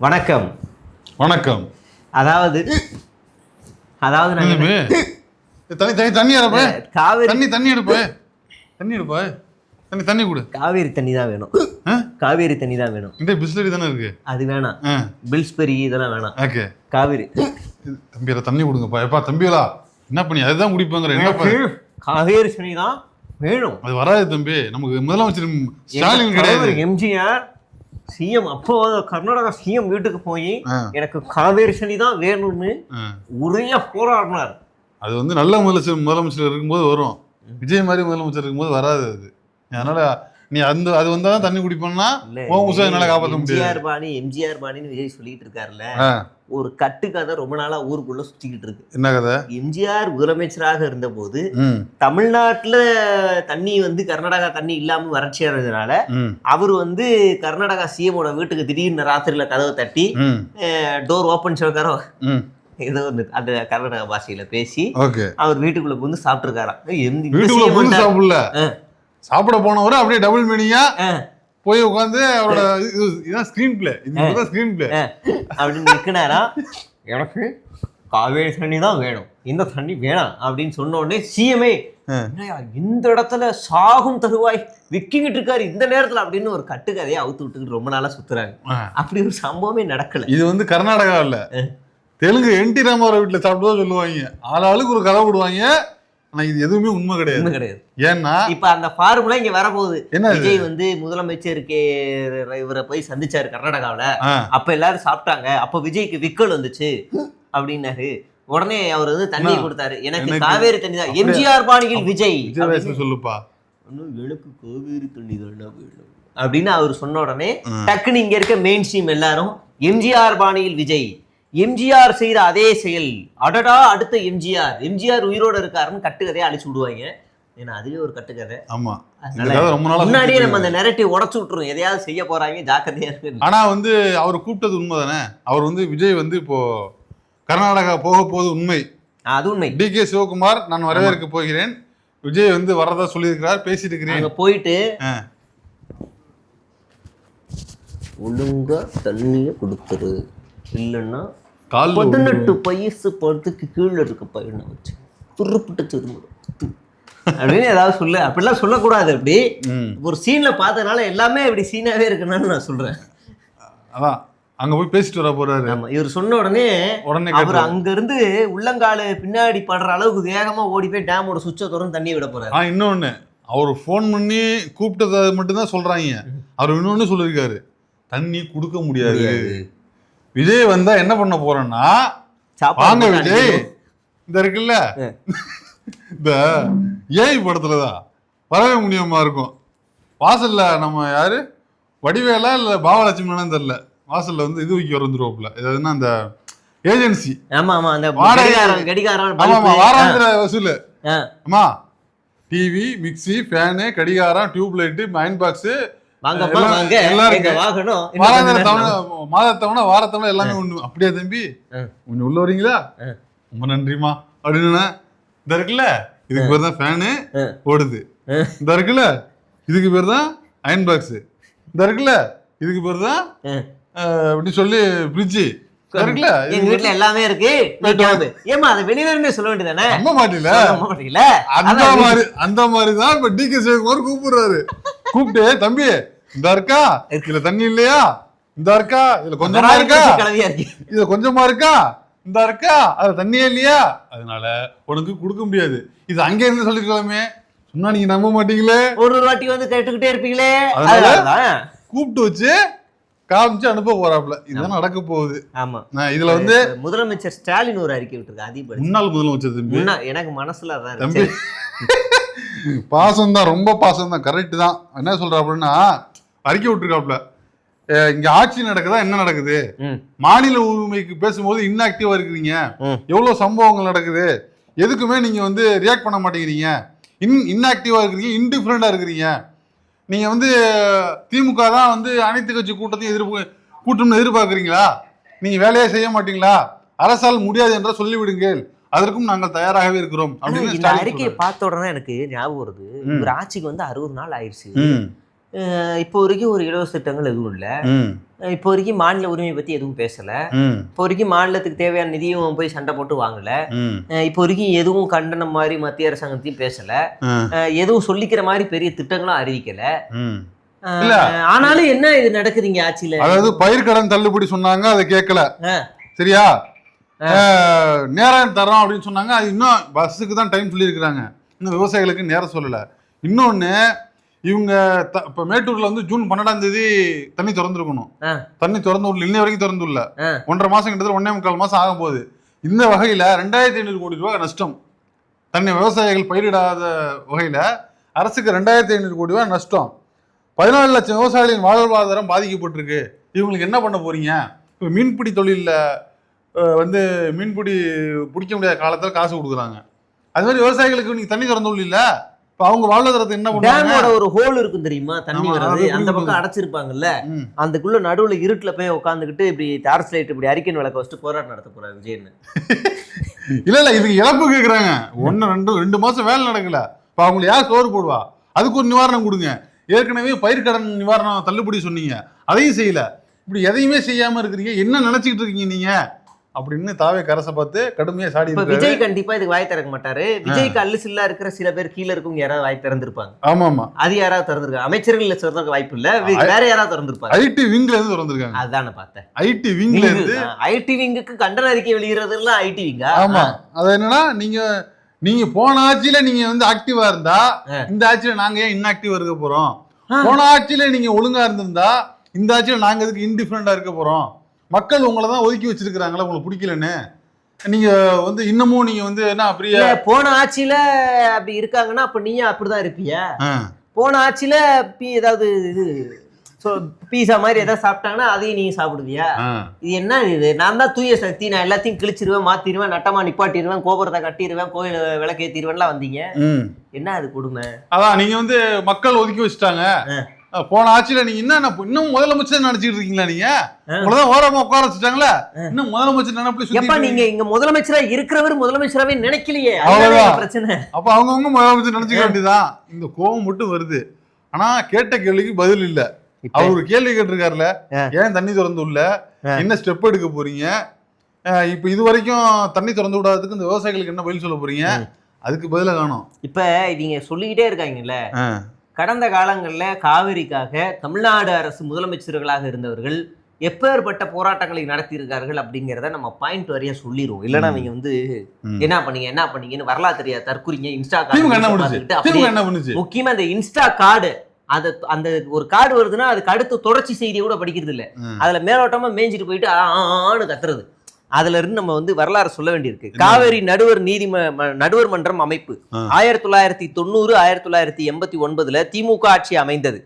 வணக்கம். வணக்கம். அதாவது தண்ணி எடுப்ப, காவேரி தண்ணி எடுப்ப, தண்ணி எடுப்ப, தண்ணி கொடு. காவேரி தண்ணி தான் வேணும். காவேரி தண்ணி தான் வேணும். இந்த பிஸ்லரி தானே இருக்கு, அது வேணாம். பில்ஸ்பெரி இதெல்லாம் வேணாம். ஓகே, காவேரி. தம்பியரா தண்ணி கொடுங்கப்பா. எப்பா தம்பியலா என்ன பண்ணி அதுதான் குடிப்பாங்க. என்னப்பா காவேரி தண்ணி தான் வேணும். அது வராது தம்பி. நமக்கு முதலமைச்சர் ஸ்டாலின் கிடையாது, எம்ஜிஆர் சிஎம். அப்போ கர்நாடகா சிஎம் வீட்டுக்கு போய் எனக்கு காவேரி தண்ணி தான் வேணும்னு உரையா போராடினார். அது வந்து நல்ல முதலமைச்சர் இருக்கும்போது வரும், விஜய் மாதிரி முதலமைச்சர் இருக்கும்போது வராது அது. அதனால நீ அது வந்தாதான் தண்ணி குடிப்போம்னா என்னால காப்பாற்ற முடியாது. எம்ஜிஆர் பாணின்னு விஜய் சொல்லிட்டு இருக்காருல்ல, ஒரு கட்டுக்கதை ரொம்ப நாளா ஊருக்குள்ள சுத்திக்கிட்டு இருக்கு. என்ன கதை? எம்ஜிஆர் முதலமைச்சராக இருந்த போது தமிழ்நாட்டுல தண்ணி வந்து கர்நாடகா தண்ணி இல்லாம வறட்சியா இருந்ததுனால அவர் வந்து கர்நாடகா சிஎமோட வீட்டுக்கு திடீர்னு ராத்திரியில கதவை தட்டி டோர் ஓப்பன் சொல்லிருக்காரோ ஏதோ ஒன்று அந்த கர்நாடகா பாஷையில பேசி அவர் வீட்டுக்குள்ள வந்து சாப்பிட்டுருக்காராம். சாப்பிட போனவரை அப்படியே டபுள் மீனிங்கா போய் உட்காந்து அவரோட இதான் ஸ்கிரீன் பிளே, இதுதான் ஸ்கிரீன் பிளே அப்படின்னு நிற்கினாரா. எனக்கு காவேரி தண்ணி தான் வேணும், இந்த தண்ணி வேணாம் அப்படின்னு சொன்ன உடனே சிஎம்ஏ இந்த இடத்துல சாகும் தருவாய் விக்கிக்கிட்டு இருக்காரு இந்த நேரத்துல அப்படின்னு ஒரு கட்டுக்கதையை அவுத்து விட்டுக்கிட்டு ரொம்ப நாளா சுத்துறாங்க. அப்படி ஒரு சம்பவமே நடக்கல. இது வந்து கர்நாடகா இல்ல, தெலுங்கு என்டி ராமாராவ் வீட்டுல சாப்பிட்டுதான் சொல்லுவாங்க. ஆளாளுக்கு ஒரு கதை விடுவாங்க. ஆனா இது எதுவுமே உண்மை கிடையாது. ஏன்னா இப்ப அந்த ஃபார்முலா இங்க வரப்போகுது. விஜய் வந்து முதலமைச்சருக்கு இவரை போய் சந்திச்சாரு கர்நாடகாவில. அப்ப எல்லாரும் சாப்பிட்டாங்க. அப்ப விஜய்க்கு விக்கல் வந்துச்சு அப்படின்னாரு. உடனே அவர் வந்து தண்ணி கொடுத்தாரு, எனக்கு காவேரி தண்ணி தான். எம்ஜிஆர் பாணியில் விஜய் சொல்லுப்பா, எனக்கு காவேரி தண்ணி தான் வேணும் அப்படின்னு அவர் சொன்ன உடனே டக்குன்னு இங்க இருக்க மெயின் ஸ்ட்ரீம் எல்லாரும் எம்ஜிஆர் பாணியில் விஜய், எம்ஜிஆர் செய்யற அதே செயல், அடடா அடுத்த எம்ஜிஆர் உயிரோட இருக்காருன்னு கட்டுக்கதையை அழிச்சு விடுவாங்க. ஏன்னா அதுவே ஒரு கட்டுக்கதை. ஆமா, முன்னாடியே நம்ம அந்த நெரட்டிவ் உடச்சு விட்டுரும், எதையாவது செய்ய போறாங்க ஜாக்கிரதையா இருக்கு. ஆனா வந்து அவர் கூப்பிட்டது உண்மைதானே. அவர் வந்து விஜய் வந்து இப்போ கர்நாடகா போக போது உண்மை, அது உண்மை. DK சிவகுமார் நான் வரவேற்க போகிறேன், விஜய் வந்து வரதா சொல்லியிருக்கிறார், பேசிட்டு இருக்கிறேன். போயிட்டு ஒழுங்கா தண்ணிய கொடுத்துரு, இல்லைன்னா 18 வயசு படத்துக்கு கீழே இருக்க பையனை வச்சு துருப்பிட்டு திரும்ப அப்படின்னு ஏதாவது சொல்லு. அப்படிலாம் சொல்லக்கூடாது. அப்படி ஒரு சீன்ல பார்த்ததுனால எல்லாமே இப்படி சீனாவே இருக்குன்னு நான் சொல்றேன். அதான் அங்க போய் பேசிட்டு வர போறாரு. ஆமா, இவர் சொன்ன உடனே அவர் அங்க இருந்து உள்ளங்கால பின்னாடி படுற அளவுக்கு வேகமா ஓடி போய் டேமோட சுவிட்சை திறந்து தண்ணி விட போறாரு. இன்னொன்னு, அவர் போன் பண்ணி கூப்பிட்டதை மட்டும்தான் சொல்றாங்க. அவர் இன்னொன்னு சொல்லியிருக்காரு, தண்ணி கொடுக்க முடியாது. விஜய் வந்தா என்ன பண்ண போறேன்னா, வாங்க விஜய் இந்த இருக்குல்ல இந்த ஏஐ படத்துலதான் வரவே முடியாம இருக்கும். வாசல்ல நம்ம யாரு வடிவேலா இல்ல பாவலட்சுமி தெரியல, வாசல்ல வந்து இது வைக்க வந்துருவோம்ல, ஏதாவதுன்னா அந்த ஏஜென்சி. ஆமா ஆமா, அந்த வாராந்திர வசூல். ஆமா, டிவி, மிக்சி, ஃபேனு, கடிகாரம், டியூப் லைட்டு, அயன் பாக்ஸ், மாதத்தவணை வாரத்தவணை எல்லாமே ஒண்ணு. அப்படியா தம்பி, கொஞ்சம் உள்ள வரீங்களா, ரொம்ப நன்றிமா அப்படின்னு. இந்த இருக்குல்ல இதுக்கு பேர் தான் ஃபேனு ஓடுது, இந்த இருக்குல்ல இதுக்கு பேர் தான் அயன் பாக்ஸ், இந்த இருக்குல்ல இதுக்கு பேர் தான் அப்படின்னு சொல்லி ஃப்ரிட்ஜ் இருக்குல்ல, எங்க வீட்டுல எல்லாமே இருக்கு. ஏமா அதை வெளியில சொல்ல வேண்டியதானே? நம்ப மாட்டீங்களா? அந்த மாதிரிதான் இப்ப DK சிவகுமார் கூப்பிடுறாரு. கூப்பிட்டு, தம்பி இந்த இருக்கா இதுல தண்ணி இல்லையா, இந்த இருக்கா இதுல கொஞ்சமா இருக்கா, இதுல கொஞ்சமா இருக்கா, இந்த இருக்கா அதுல தண்ணியே இல்லையா, அதனால உனக்கு கொடுக்க முடியாது. இது அங்கே இருந்து சொல்லிருக்கலாமே, சொன்னா நீங்க நம்ப மாட்டீங்களே, ஒரு வாட்டி வந்து கேட்டுக்கிட்டே இருப்பீங்களே. கூப்பிட்டு வச்சு காமிச்சு அனுப்ப போறாப்ல. இதுதான் நடக்க போகுது. ஆமா, இதுல வந்து முதலமைச்சர் ஸ்டாலின் ஒரு அறிக்கை விட்டுருக்காரு. முன்னாள் முதலமைச்சர் தம்பி, எனக்கு மனசுல அதான் தம்பி பாசம் தான், ரொம்ப பாசம் தான், கரெக்ட் தான். என்ன சொல்றாப்புலன்னா, அறிக்கை விட்டுருக்காப்புல, இங்க ஆட்சி நடக்குதா, என்ன நடக்குது, மாநில உரிமைக்கு பேசும்போது இன்ஆக்டிவா இருக்கிறீங்க, எவ்வளவு சம்பவங்கள் நடக்குது, எதுக்குமே நீங்க வந்து ரியாக்ட் பண்ண மாட்டேங்கிறீங்க, இன்ஆக்டிவா இருக்கிறீங்க, இன்டிஃபரண்டா இருக்கிறீங்க. நீங்க வந்து திமுக தான் வந்து அனைத்து கட்சி கூட்டத்தையும் கூட்டம்னு எதிர்பார்க்குறீங்களா, நீங்க வேலையே செய்ய மாட்டீங்களா, அரசால் முடியாது என்ற சொல்லிவிடுங்கள், அதற்கும் நாங்கள் தயாராகவே இருக்கிறோம் அப்படின்னு. இந்த அறிக்கையை பார்த்த உடனே எனக்கு ஞாபகம் வருது, இவர் ஆட்சிக்கு வந்து 60 நாள் ஆயிடுச்சு. இப்போ வரைக்கும் ஒரு இலவச திட்டங்கள் எதுவும் இல்லை. இப்போ வரைக்கும் மாநில உரிமை பத்தி எதுவும் பேசல. இப்போ வரைக்கும் மாநிலத்துக்கு தேவையான நிதியும் போய் சண்டை போட்டு வாங்கல. இப்போ வரைக்கும் எதுவும் கண்டனம் மாதிரி மத்திய அரசாங்கத்தையும் பேசல. எதுவும் சொல்லிக்கிற மாதிரி பெரிய திட்டங்களும் அறிவிக்கல. ஆனாலும் என்ன இது நடக்குதுங்க ஆட்சியில? அதாவது பயிர்க்கடன் தள்ளுபடி சொன்னாங்க, அதை கேட்கல. சரியா? நேரம் தரோம் அப்படின்னு சொன்னாங்க, அது இன்னும் பஸ்ஸுக்கு தான் டைம் சொல்லியிருக்கிறாங்க, இன்னும் விவசாயிகளுக்கு நேரம் சொல்லல. இன்னொன்னு, இவங்க இப்ப மேட்டூர்ல வந்து ஜூன் 12ஆம் தேதி தண்ணி திறந்துருக்கணும். தண்ணி திறந்து விடல, இன்ன வரைக்கும் திறந்து விடல. 1.5 மாசம் கிட்டத்தட்ட 1.25 மாசம் ஆகும் போகுது. இந்த வகையில 2500 கோடி ரூபாய் நஷ்டம். தண்ணி விவசாயிகள் பயிரிடாத வகையில அரசுக்கு 2500 கோடி ரூபாய் நஷ்டம். 14 லட்சம் விவசாயிகளின் வாழ்வாதாரம் பாதிக்கப்பட்டிருக்கு. இவங்களுக்கு என்ன பண்ண போறீங்க? இப்போ மீன்பிடி தொழிலில் வந்து மீன்பிடி பிடிக்க முடியாத காலத்தில் காசு கொடுக்குறாங்க. அது மாதிரி விவசாயிகளுக்கு நீங்க தண்ணி திறந்து விடல, இப்போ அவங்க வாழ்வாதாரத்தை என்ன பண்ணுவாங்க? ஒரு ஹோல் இருக்கும் தெரியுமா, தண்ணி வர்றது, அந்த பக்கம் அடைச்சிருப்பாங்கல்ல, அதுக்குள்ள நடுவுல இருட்டுல போய் உட்காந்துக்கிட்டு இப்படி டார்ச் லைட் இப்படி அரிக்கன் விளக்க வச்சுட்டு போராட்டம் நடத்த போறாரு விஜயன்னு. இல்ல இதுக்கு இழப்பு கேட்குறாங்க. 1-2 மாசம் வேலை நடக்கல, இப்போ அவங்களுக்கு யார் சோறு போடுவா? அதுக்கு ஒரு நிவாரணம் கொடுங்க. ஏற்கனவே பயிர்க்கடன் நிவாரணம் தள்ளுபடி சொன்னீங்க, அதையும் செய்யல. இப்படி எதையுமே செய்யாம இருக்கிறீங்க, என்ன நினைச்சுக்கிட்டு இருக்கீங்க நீங்க அப்படின்னு தாவே கரசை பார்த்து கடுமையா சாடி. விஜய் கண்டிப்பா இதுக்கு வாய் திறக்க மாட்டாரு. விஜய்க்கு அல்லு சில்லா இருக்கிற சில பேர் கீழே இருக்கவங்க யாராவது வாய் திறந்திருப்பாங்க. ஆமா, அது யாராவது திறந்திருக்காங்க. அமைச்சர்கள் திறந்திருக்க வாய்ப்பு இல்ல, வேற யாராவது திறந்திருப்பாங்க. ஐடி விங்ல இருந்து திறந்திருக்காங்க. அதான பார்த்தேன், ஐடி விங்ல இருந்து. ஐடி விங்குக்கு கண்டன அறிக்கை வெளியிறது எல்லாம் ஐடி விங்கா? ஆமா, அது என்னன்னா, நீங்க போன ஆட்சியில நீங்க வந்து ஆக்டிவா இருந்தா இந்த ஆட்சியில நாங்க ஏன் இன்ஆக்டிவா இருக்க போறோம்? போன ஆட்சியில நீங்க ஒழுங்கா இருந்திருந்தா இந்த ஆட்சியில நாங்க எதுக்கு இன்டிஃபரண்டா இருக்க போறோம்? மக்கள் உங்களை தான் ஒதுக்கி வச்சிருக்கிறாங்களா, உங்களுக்கு பிடிக்கலன்னு. நீங்க வந்து இன்னமும் நீங்க வந்து என்ன அப்படியே போன ஆட்சியில அப்படி இருக்காங்கன்னா அப்ப நீயும் அப்படிதான் இருப்பிய. போன ஆட்சியில ஏதாவது இது பீஸா மாதிரி ஏதாவது சாப்பிட்டாங்கன்னா அதையும் நீங்க சாப்பிடுவியா? இது என்ன இது? நான் தான் தூய சக்தி, நான் எல்லாத்தையும் கிழிச்சிருவேன், மாத்திடுவேன், நட்டமா நிப்பாட்டிடுவேன், கோபுரத்தை கட்டிடுவேன், கோயில் விளக்கேத்திடுவேன்லாம் வந்தீங்க. என்ன அது கொடுமை? அதான் நீங்க வந்து மக்கள் ஒதுக்கி வச்சுட்டாங்க. போன ஆட்சியில நீங்க இன்னும் முதலமைச்சர் நினைச்சிட்டு இருக்கீங்களா? நீங்க உங்களதான் ஓரமா உட்கார வச்சுட்டாங்களா? இன்னும் முதலமைச்சர் நினைப்பு. நீங்க இங்க முதலமைச்சரா இருக்கிறவர் முதலமைச்சராவே நினைக்கலையே, பிரச்சனை. அப்ப அவங்கவுங்க முதலமைச்சர் நினைச்சுக்க வேண்டியதான். இந்த கோபம் மட்டும் வருது. ஆனா கேட்ட கேள்விக்கு பதில் இல்ல. அவர் ஒரு கேள்வி கேட்டிருக்காருல, ஏன் தண்ணி திறந்து விடல, என்ன ஸ்டெப் எடுக்க போறீங்க, இப்ப இது வரைக்கும் தண்ணி திறந்து விடாததுக்கு இந்த விவசாயிகளுக்கு என்ன பதில் சொல்ல போறீங்க? அதுக்கு பதில காணும். இப்ப இவங்க சொல்லிக்கிட்டே இருக்காங்கல்ல, கடந்த காலங்களில் காவிரிக்காக தமிழ்நாடு அரசு முதலமைச்சர்களாக இருந்தவர்கள் எப்பேற்பட்ட போராட்டங்களை நடத்தியிருக்கார்கள் அப்படிங்கிறத நம்ம பாயிண்ட் வரையா சொல்லிடுவோம். இல்லைன்னா நீங்க வந்து என்ன பண்ணீங்கன்னு வரலாறு தெரியாது தற்குறிங்க. இன்ஸ்டா கார்டு, முக்கியமா இந்த இன்ஸ்டா கார்டு, அந்த ஒரு கார்டு வருதுன்னா அதுக்கு அடுத்து தொடர்ச்சி செய்தியை கூட படிக்கிறது இல்லை. அதுல மேலோட்டமா மேய்ஞ்சிட்டு போயிட்டு ஆன்னு கத்துறது. அதுல இருந்து நம்ம வந்து வரலாறு சொல்ல வேண்டியிருக்கு. காவிரி நடுவர் மன்றம் அமைப்பு 1990 1989 திமுக ஆட்சி அமைந்தது.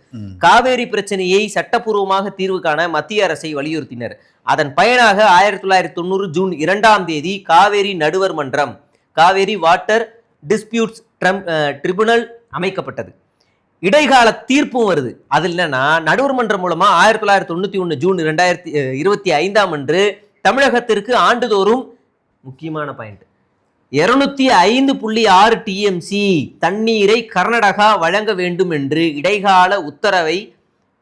காவேரி பிரச்சனையை சட்டப்பூர்வமாக தீர்வு காண மத்திய அரசை வலியுறுத்தினர். அதன் பயனாக 1990 ஜூன் 2ஆம் தேதி காவேரி நடுவர் மன்றம், காவேரி வாட்டர் டிஸ்பியூட்ஸ் ட்ரிபுனல் அமைக்கப்பட்டது. இடைக்கால தீர்ப்பும் வருது. அது என்னன்னா, நடுவர் மன்றம் மூலமா 1991 ஜூன் 2025 அன்று தமிழகத்திற்கு ஆண்டுதோறும் முக்கியமான பாயிண்ட் 205.6 டிஎம்சி தண்ணீரை கர்நாடகா வழங்க வேண்டும் என்று இடைக்கால உத்தரவை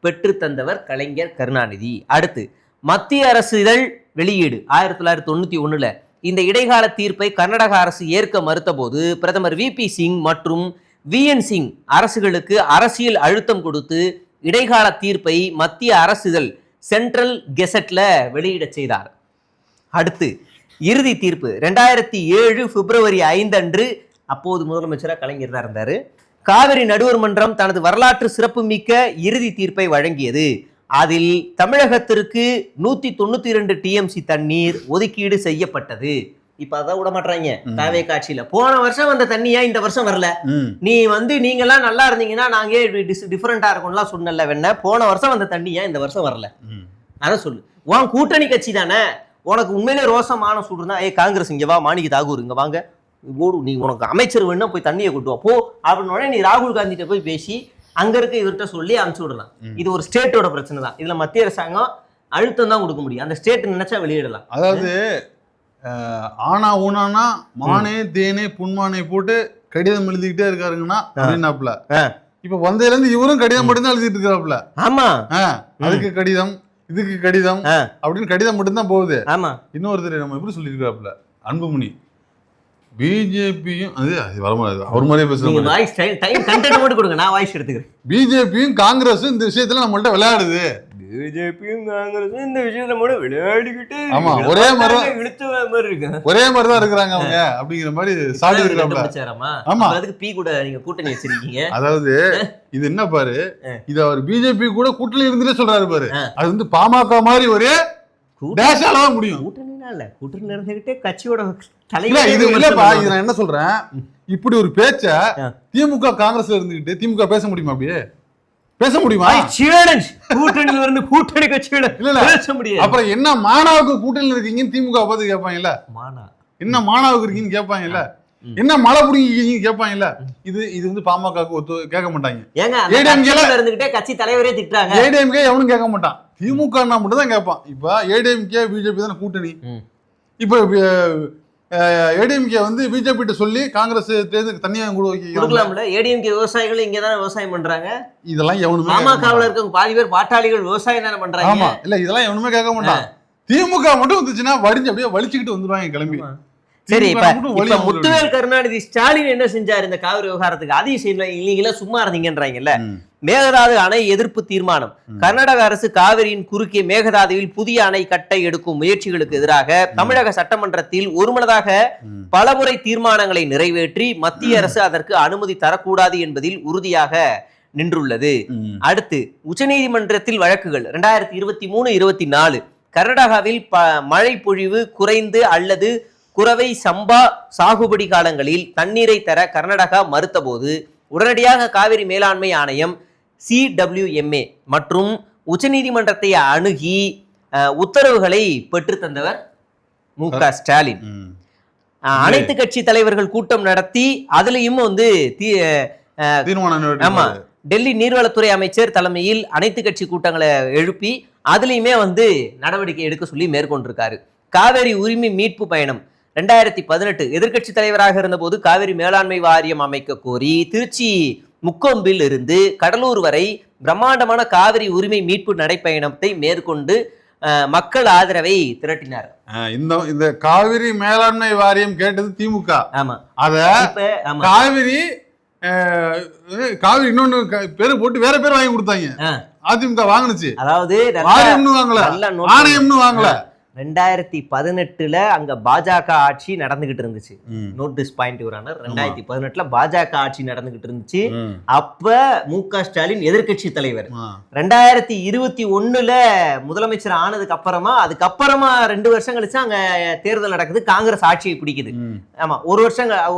பெற்று தந்தவர் கலைஞர் கருணாநிதி. அடுத்து மத்திய அரசு இதழ் வெளியீடு 1991 இந்த இடைக்கால தீர்ப்பை கர்நாடக அரசு ஏற்க மறுத்த போது பிரதமர் VP சிங் மற்றும் VN சிங் அரசுகளுக்கு அரசியல் அழுத்தம் கொடுத்து இடைக்கால தீர்ப்பை மத்திய அரசு இதழ் சென்ட்ரல் கெசட்ல வெளியிட செய்தார். அடுத்து இறுதி தீர்ப்பு 2007 பிப்ரவரி 5 அன்று, அப்போது முதலமைச்சராக கலைஞர் தான் இருந்தாரு, காவிரி நடுவர் மன்றம் தனது வரலாற்று சிறப்புமிக்க இறுதி தீர்ப்பை வழங்கியது. அதில் தமிழகத்திற்கு 192 டிஎம்சி தண்ணீர் ஒதுக்கீடு செய்யப்பட்டது. இப்ப அதான் விட மாட்டாங்க தாவே காட்சியில. போன வருஷம் வந்த தண்ணியா இந்த வருஷம் வரல, நீ வந்து நீங்க எல்லாம் நல்லா இருந்தீங்கன்னா நாங்க டிஃபரெண்டா இருக்கும்லாம் சொன்னல வேணா, போன வருஷம் வந்த தண்ணியா இந்த வருஷம் வரல, அதான் சொல்லு. உன் கூட்டணி கட்சி தானே, உனக்கு உண்மையிலே ரோசமான சொல்றா, காங்கிரஸ் இங்க வா, மாணிக்க தாகூர் இங்க வாங்க, நீ உனக்கு அமைச்சர் வேணும்னா போய் தண்ணியை கொண்டு வா போ அப்படின்னு நீ ராகுல் காந்திட்ட போய் பேசி அங்க இருக்க இவர்கிட்ட சொல்லி அனுப்பிச்சு விடலாம். இது ஒரு ஸ்டேட்டோட பிரச்சனை தான். இதுல மத்திய அரசாங்கம் அழுத்தம் தான் கொடுக்க முடியும். அந்த ஸ்டேட் நினைச்சா வெளியிடலாம். அதாவது ஆனா ஊனானா மானே தேனே புன்மானே போட்டு கடிதம் எழுதிக்கிட்டே இருக்காருங்கன்னா அப்படின்னாப்ல, இப்ப வந்ததுல இருந்து இவரும் கடிதம் மட்டும்தான் எழுதிட்டு இருக்கிறாப்ல. ஆமா, அதுக்கு கடிதம், இதுக்கு கடிதம் அப்படின்னு கடிதம் மட்டும்தான் போகுது. ஆமா. இன்னொருத்தர் நம்ம எப்படி சொல்லியிருக்காப்ல, அன்புமணி பிஜேபியும் அவர் மாதிரியே பேசுறேன், நான் வாய்ஸ் எடுத்துக்கிறேன். பிஜேபியும் காங்கிரஸும் இந்த விஷயத்துல நம்மள்ட்ட விளையாடுது. பிஜேபியும் காங்கிரஸும் இந்த விஷயத்துல மட்டும் விளையாடிக்கிட்டு ஒரே மாதிரிதான் இருக்கிறாங்க அவங்க அப்படிங்கிற மாதிரி சாடி இருக்காங்க. ஆமா, அதுக்கு பி கூட நீங்க கூட்டணி வச்சிருக்கீங்க. அதாவது இது என்ன பாரு, இது அவர் பிஜேபி கூட கூட்டணி இருந்துட்டே சொல்றாரு பாரு. அது வந்து பாமக மாதிரி ஒரே டேஷாலதான் முடியும். கூட்டணினா இல்ல, கூட்டணி இருந்துகிட்டே கட்சியோட தலைவர் இது இல்லப்பா. இது நான் என்ன சொல்றேன், இப்படி ஒரு பேச்ச திமுக காங்கிரஸ்ல இருந்துகிட்டு திமுக பேச முடியுமா? அப்படியே பேச முடியுமா? கூட்டணியில இருந்து கூட்டணி கட்சியோட பேச முடியாது. அப்புறம் என்ன மாணவருக்கு கூட்டணியில இருக்கீங்கன்னு திமுக பார்த்து கேட்பாங்கல்ல, என்ன மாணவருக்கு இருக்கீங்கன்னு கேட்பாங்கல்ல, என்ன மழை புடிங்கீங்கன்னு கேட்பாங்கல்ல. இது இது வந்து பாமகவுக்கு கேட்க மாட்டாங்க. இருந்துகிட்டே கட்சி தலைவரே திட்டுறாங்க. ஏடிஎம்கே எவனும் கேட்க மாட்டான், திமுக மட்டும் தான் கேட்பான். இப்ப ஏடிஎம்கே பிஜேபி தானே கூட்டணி. இப்ப ஏடிஎம்கே வந்து பிஜேபி கிட்ட சொல்லி காங்கிரஸ் தனியாக கொடுக்கலாம்ல. ஏடிஎம்கே விவசாயிகள் இங்க தானே விவசாயம் பண்றாங்க. இதெல்லாம் எவனுமே பாமகவுல இருக்க பாதி பேர் பாட்டாளிகள் விவசாயம் தானே பண்றாங்க. ஆமா, இல்ல இதெல்லாம் எவனுமே கேட்க மாட்டான். திமுக மட்டும் வந்துச்சுன்னா வடிஞ்சு அப்படியே வலிச்சுக்கிட்டு வந்துருவாங்க கிளம்பி. சரி, இப்ப முத்துவேல் கருணாநிதி ஸ்டாலின் என்ன செஞ்சாரு இந்த காவிரி விவகாரத்துக்கு? அதையும் செய்யல, இல்லீங்களா சும்மா இருந்தீங்கன்றாங்கல்ல. மேகதாது அணை எதிர்ப்பு தீர்மானம். கர்நாடக அரசு காவிரியின் குறுக்கே மேகதாதுவில் புதிய அணை கட்ட எடுக்கும் முயற்சிகளுக்கு எதிராக தமிழக சட்டமன்றத்தில் ஒருமனதாக பலமுறை தீர்மானங்களை நிறைவேற்றி மத்திய அரசு அதற்கு அனுமதி தரக்கூடாது என்பதில் உறுதியாக நின்றுள்ளது. அடுத்து உச்சநீதிமன்றத்தில் வழக்குகள் 2023-24 கர்நாடகாவில் மழை பொழிவு குறைந்து அல்லது குறவை சம்பா சாகுபடி காலங்களில் தண்ணீரை தர கர்நாடகா மறுத்தபோது உடனடியாக காவிரி மேலாண்மை ஆணையம் CWMA மற்றும் உச்சநீதிமன்றத்தை அணுகி உத்தரவுகளை பெற்று தந்தவர் மு.க. ஸ்டாலின். அனைத்து கட்சி தலைவர்கள் கூட்டம் நடத்தி அதுலயும் வந்து ஆமா, டெல்லி நீர்வளத்துறை அமைச்சர் தலைமையில் அனைத்து கட்சி கூட்டங்களை எழுப்பி அதுலயுமே வந்து நடவடிக்கை எடுக்க சொல்லி மேற்கொண்டிருக்காரு. காவிரி உரிமை மீட்பு பயணம் 2018 எதிர்கட்சி தலைவராக இருந்தபோது காவிரி மேலாண்மை வாரியம் அமைக்க கோரி திருச்சி முக்கொம்பில் இருந்து கடலூர் வரை பிரம்மாண்டமான காவிரி உரிமை மீட்பு நடைப்பயணத்தை மேற்கொண்டு மக்கள் ஆதரவை திரட்டினார். இந்த காவிரி மேலாண்மை வாரியம் கேட்டது திமுக. ஆமா, அத காவிரி காவிரி இன்னொன்னு பேரு போட்டு வேற பேர் வாங்கி கொடுத்தாங்க. அதிமுக வாங்கினுச்சு. அதாவது ஆணையம்னு வாங்கல. 2018 அங்க பாஜக ஆட்சி நடந்துகிட்டு இருந்துச்சு. Note this point your honour. 2018 பாஜக ஆட்சி நடந்துகிட்டு இருந்துச்சு. அப்ப மு.க. ஸ்டாலின் எதிர்கட்சி தலைவர். 2021 முதலமைச்சர் ஆனதுக்கு அதுக்கப்புறமா 2 வருஷம் கழிச்சு அங்க தேர்தல் நடக்குது. காங்கிரஸ் ஆட்சியை பிடிக்குது. ஆமா, ஒரு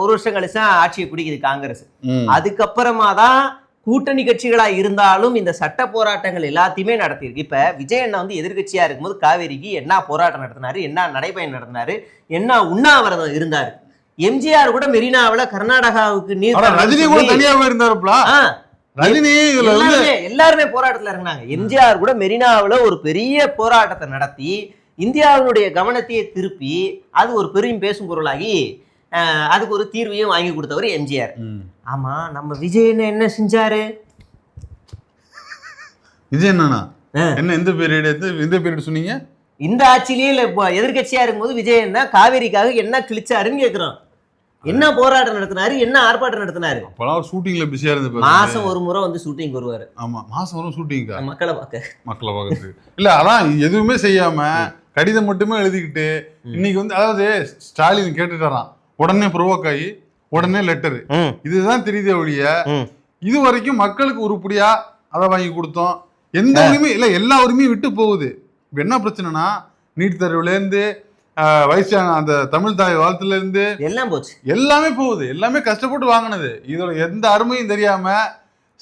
வருஷம் கழிச்சு ஆட்சியை பிடிக்குது காங்கிரஸ். அதுக்கப்புறமா தான் கூட்டணி கட்சிகளா இருந்தாலும் இந்த சட்ட போராட்டங்கள் எல்லாத்தையுமே நடத்திருக்கு. இப்ப விஜய் அண்ணா வந்து எதிர்கட்சியா இருக்கும்போது காவேரிக்கு என்ன போராட்டம் நடத்தினாரு, என்ன நடைபயணம் நடத்தினாரு, என்ன உண்ணாவிரதம் இருந்தாரு. எம்ஜிஆர் கூட மெரினாவில கர்நாடகாவுக்கு நீர் எல்லாருமே போராட்டத்துல இருந்தாங்க. எம்ஜிஆர் கூட மெரினாவில ஒரு பெரிய போராட்டத்தை நடத்தி இந்தியாவினுடைய கவனத்தையே திருப்பி அது ஒரு பெரும் பேசும் பொருளாகி அதுக்கு ஒரு தீர்வையும் வாங்கி கொடுத்தவர் எம்ஜிஆர். ஆமா, நம்ம விஜய் என்ன செஞ்சாரு? விஜய் என்ன எந்த பீரியட் சொன்னீங்க? இந்த ஆட்சியிலேயே எதிர்கட்சியா இருக்கும்போது விஜய் என்ன காவேரிக்காக என்ன கிழிச்சாருன்னு கேக்குறோம். என்ன போராட்டம் நடத்தினாரு, என்ன ஆர்ப்பாட்டம் நடத்தினாரு? ஷூட்டிங்ல பிஸியா இருந்து மாசம் ஒரு முறை வந்து ஷூட்டிங் வருவாரு. ஆமா, மாசம் வரும் ஷூட்டிங், மக்களை பார்க்க. இல்ல அதான் எதுவுமே செய்யாம கடிதம் மட்டுமே எழுதிக்கிட்டு இன்னைக்கு வந்து அதாவது ஸ்டாலின் கேட்டுட்டாராம், உடனே ப்ரொவோக் ஆகி உடனே லெட்டரு. இதுதான் தெரியுதே ஒழிய இது வரைக்கும் மக்களுக்கு உருப்படியா அதை வாங்கி கொடுத்தோம் எந்த உரிமையும் இல்ல. எல்லா உரிமையும் விட்டு போகுது. இப்ப என்ன பிரச்சனைனா நீட் தேர்வுல இருந்து வயசான அந்த தமிழ் தாய் வாழ்த்துல இருந்து எல்லாம் போச்சு, எல்லாமே போகுது. எல்லாமே கஷ்டப்பட்டு வாங்கினது. இதோட எந்த அருமையும் தெரியாம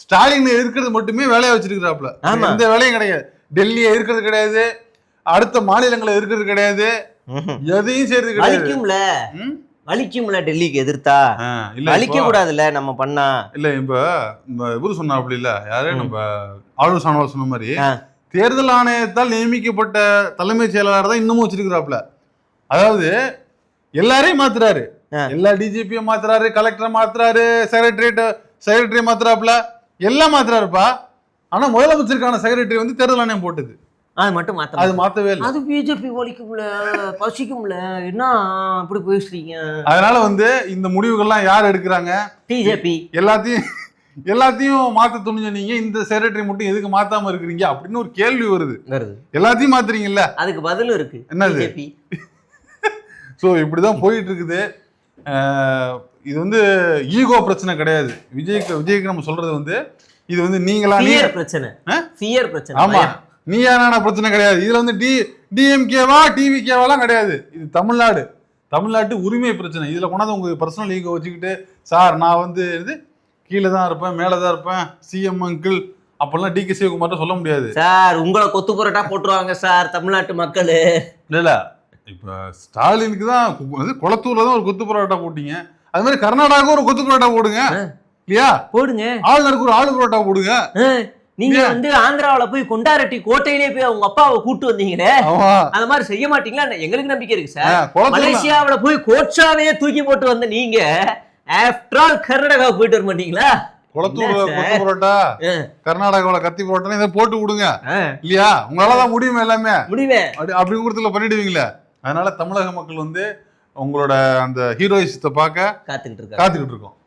ஸ்டாலின் இருக்கிறது மட்டுமே வேலையா வச்சிருக்கிறாப்ல. எந்த வேலையும் கிடையாது. டெல்லியை இருக்கிறது கிடையாது, அடுத்த மாநிலங்களை இருக்கிறது கிடையாது, எதையும் செய்யறது கிடையாது. வலிக்கும்ல டெல்லிக்கு எதிர்த்தா வலிக்க கூடாதுல்ல நம்ம பண்ணா. இல்ல இப்ப இவரு சொன்னா அப்படி இல்ல, யாரு நம்ம ஆளுநர் சாணவால் சொன்ன மாதிரி தேர்தல் ஆணையத்தால் நியமிக்கப்பட்ட தலைமைச் செயலாளர் தான் இன்னமும் வச்சிருக்கிறாப்ல. அதாவது எல்லாரையும் மாத்துறாரு, எல்லா டிஜிபியும் மாத்துறாரு, கலெக்டரை மாத்துறாரு, செக்ரட்டரி மாத்துறாப்ல. எல்லாம் மாத்துறாருப்பா. ஆனா முதலமைச்சருக்கான செக்ரட்டரி வந்து தேர்தல் ஆணையம் போட்டது, அது மட்டும் அது மாத்தவே இல்லை. அது பிஜேபி ஒழிக்கும்ல, பசிக்கும்ல, என்ன அப்படி பேசுறீங்க? அதனால வந்து இந்த முடிவுகள்லாம் யார் எடுக்கிறாங்க? பிஜேபி. எல்லாத்தையும் மாத்த துணிஞ்ச நீங்க இந்த செக்ரட்டரி மட்டும் எதுக்கு மாத்தாம இருக்கிறீங்க அப்படின்னு ஒரு கேள்வி வருது. எல்லாத்தையும் மாத்துறீங்கல்ல, அதுக்கு பதிலும் இருக்கு. என்னது? ஸோ இப்படிதான் போயிட்டு இருக்குது. இது வந்து ஈகோ பிரச்சனை கிடையாது. விஜய்க்கு நம்ம சொல்றது வந்து இது வந்து நீங்களா பிரச்சனை, ஆமா நீயான பிரச்சனை கிடையாது. இதுல வந்து டிஎம்கேவா டிவிகேவாலாம் கிடையாது. இது தமிழ்நாட்டு உரிமை பிரச்சனை. இதுல கொண்டாந்து உங்க பர்சனல் ஈகோ வச்சுக்கிட்டு சார் நான் வந்து கீழே தான் இருப்பேன் மேலே தான் இருப்பேன் சிஎம் அங்கிள் அப்பெல்லாம் டிகே சிவகுமார்ட்ட சொல்ல முடியாது சார். உங்களை கொத்து புரோட்டா போட்டுருவாங்க சார் தமிழ்நாட்டு மக்கள். இல்ல இப்ப ஸ்டாலினுக்கு தான் குளத்தூர்ல தான் ஒரு கொத்து புரோட்டா போட்டீங்க, அது மாதிரி கர்நாடகாவுக்கு ஒரு கொத்து புரோட்டா போடுங்க இல்லையா? போடுங்க. ஆளுநருக்கு ஒரு ஆளு புரோட்டா போடுங்க. நீங்க வந்து ஆந்திராவில போய் கொண்டாரட்டி கோட்டையிலே போய் அவங்க அப்பாவை கூட்டு வந்தீங்களே, அந்த மாதிரி செய்ய மாட்டீங்களா? எங்களுக்கு நம்பிக்கை இருக்கு சார். மலேசியாவில போய் கோட்சாவே தூக்கி போட்டு வந்த நீங்க ஆஃப்டர் ஆல் கர்நாடகா போயிட்டு வர மாட்டீங்களா? குளத்தூர்ல கொத்து புரோட்டா, கர்நாடகாவில கத்தி புரோட்டா இதை போட்டு விடுங்க இல்லையா? உங்களாலதான் முடியுமே, எல்லாமே முடியுமே. அப்படி கூடத்துல பண்ணிடுவீங்களே. அதனால தமிழக மக்கள் வந்து உங்களோட அந்த ஹீரோயிசத்தை பார்க்க காத்துக்கிட்டு இருக்கோம்.